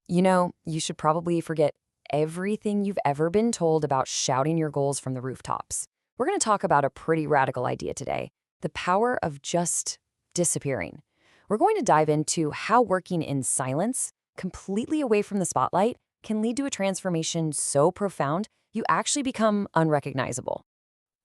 You should probably forget everything you've ever been told about shouting your goals from the rooftops. We're going to talk about a pretty radical idea today, the power of just disappearing. We're going to dive into how working in silence, completely away from the spotlight, can lead to a transformation so profound you actually become unrecognizable.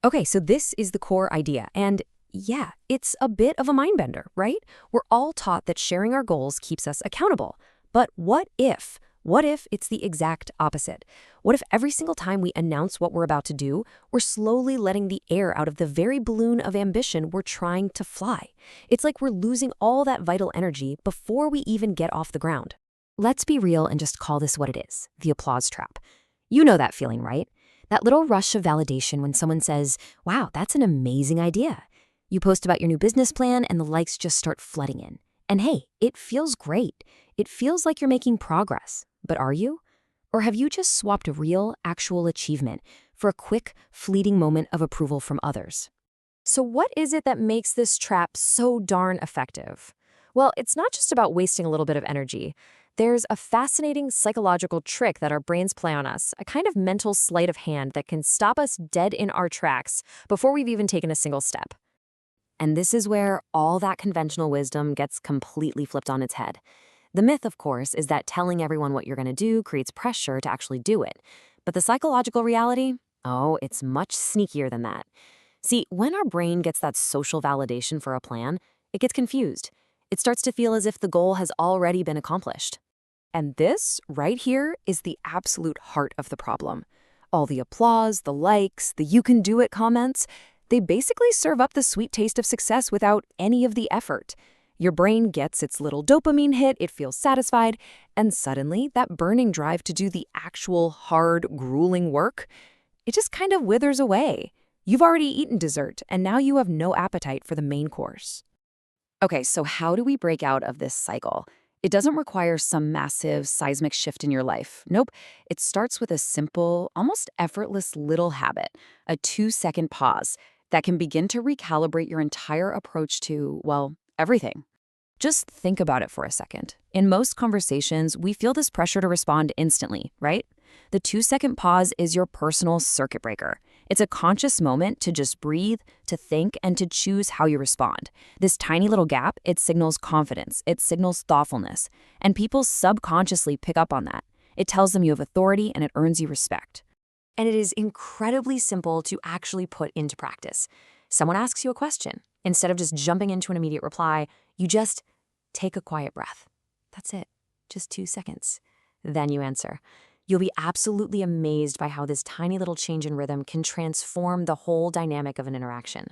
Okay, so this is the core idea. And yeah, it's a bit of a mind bender, right? We're all taught that sharing our goals keeps us accountable. But what if? What if it's the exact opposite? What if every single time we announce what we're about to do, we're slowly letting the air out of the very balloon of ambition we're trying to fly? It's like we're losing all that vital energy before we even get off the ground. Let's be real and just call this what it is, the applause trap. You know that feeling, right? That little rush of validation when someone says, wow, that's an amazing idea. You post about your new business plan and the likes just start flooding in. And hey, it feels great. It feels like you're making progress. But are you? Or have you just swapped real, actual achievement for a quick, fleeting moment of approval from others? So, what is it that makes this trap so darn effective? Well, it's not just about wasting a little bit of energy. There's a fascinating psychological trick that our brains play on us, a kind of mental sleight of hand that can stop us dead in our tracks before we've even taken a single step. And this is where all that conventional wisdom gets completely flipped on its head. The myth, of course, is that telling everyone what you're going to do creates pressure to actually do it. But the psychological reality? Oh, it's much sneakier than that. See, when our brain gets that social validation for a plan, it gets confused. It starts to feel as if the goal has already been accomplished. And this, right here, is the absolute heart of the problem. All the applause, the likes, the you can do it comments, they basically serve up the sweet taste of success without any of the effort. Your brain gets its little dopamine hit, it feels satisfied, and suddenly that burning drive to do the actual hard, grueling work, it just kind of withers away. You've already eaten dessert, and now you have no appetite for the main course. Okay, so how do we break out of this cycle? It doesn't require some massive seismic shift in your life. Nope. It starts with a simple, almost effortless little habit, a 2-second pause that can begin to recalibrate your entire approach to, well, everything. Just think about it for a second. In most conversations, we feel this pressure to respond instantly, right? The 2-second pause is your personal circuit breaker. It's a conscious moment to just breathe, to think, and to choose how you respond. This tiny little gap, it signals confidence, it signals thoughtfulness, and people subconsciously pick up on that. It tells them you have authority and it earns you respect. And it is incredibly simple to actually put into practice. Someone asks you a question. Instead of just jumping into an immediate reply, you just take a quiet breath. That's it. Just 2 seconds. Then you answer. You'll be absolutely amazed by how this tiny little change in rhythm can transform the whole dynamic of an interaction.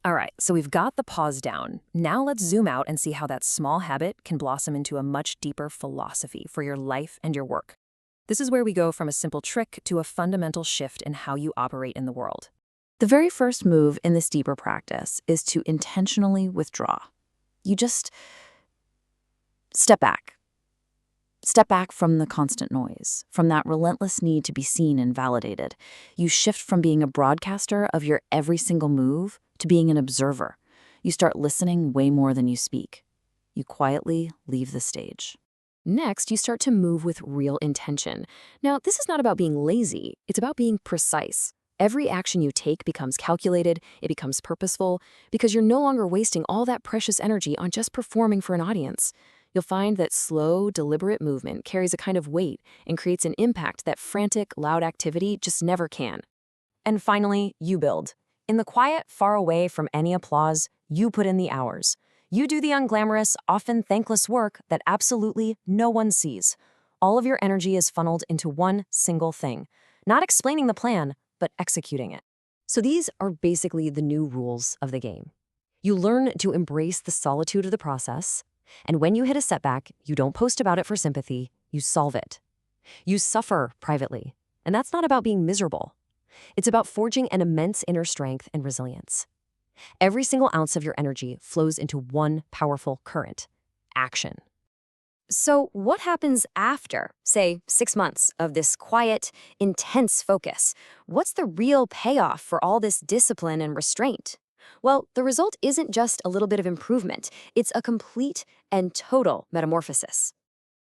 All right, so we've got the pause down. Now let's zoom out and see how that small habit can blossom into a much deeper philosophy for your life and your work. This is where we go from a simple trick to a fundamental shift in how you operate in the world. The very first move in this deeper practice is to intentionally withdraw. You just step back. Step back from the constant noise, from that relentless need to be seen and validated. You shift from being a broadcaster of your every single move to being an observer. You start listening way more than you speak. You quietly leave the stage. Next, you start to move with real intention. Now, this is not about being lazy. It's about being precise. Every action you take becomes calculated, it becomes purposeful, because you're no longer wasting all that precious energy on just performing for an audience. You'll find that slow, deliberate movement carries a kind of weight and creates an impact that frantic, loud activity just never can. And finally, you build. In the quiet, far away from any applause, you put in the hours. You do the unglamorous, often thankless work that absolutely no one sees. All of your energy is funneled into one single thing. Not explaining the plan, but executing it. So these are basically the new rules of the game. You learn to embrace the solitude of the process, and when you hit a setback, you don't post about it for sympathy, you solve it. You suffer privately, and that's not about being miserable. It's about forging an immense inner strength and resilience. Every single ounce of your energy flows into one powerful current: action. So what happens after, say, 6 months of this quiet, intense focus? What's the real payoff for all this discipline and restraint? Well, the result isn't just a little bit of improvement. It's a complete and total metamorphosis.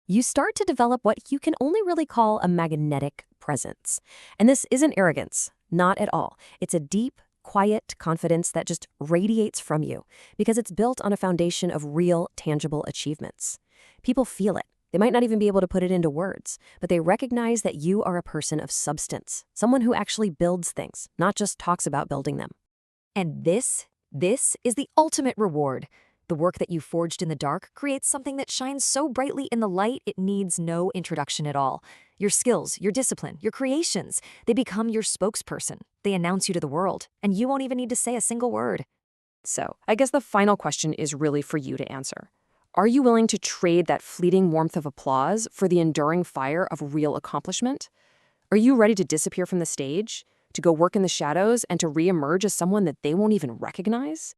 You start to develop what you can only really call a magnetic presence. And this isn't arrogance, not at all. It's a deep, quiet confidence that just radiates from you because it's built on a foundation of real, tangible achievements. People feel it. They might not even be able to put it into words, but they recognize that you are a person of substance, someone who actually builds things, not just talks about building them. And this is the ultimate reward. The work that you forged in the dark creates something that shines so brightly in the light it needs no introduction at all. Your skills, your discipline, your creations, they become your spokesperson. They announce you to the world, and you won't even need to say a single word. So, I guess the final question is really for you to answer. Are you willing to trade that fleeting warmth of applause for the enduring fire of real accomplishment? Are you ready to disappear from the stage, to go work in the shadows, and to reemerge as someone that they won't even recognize?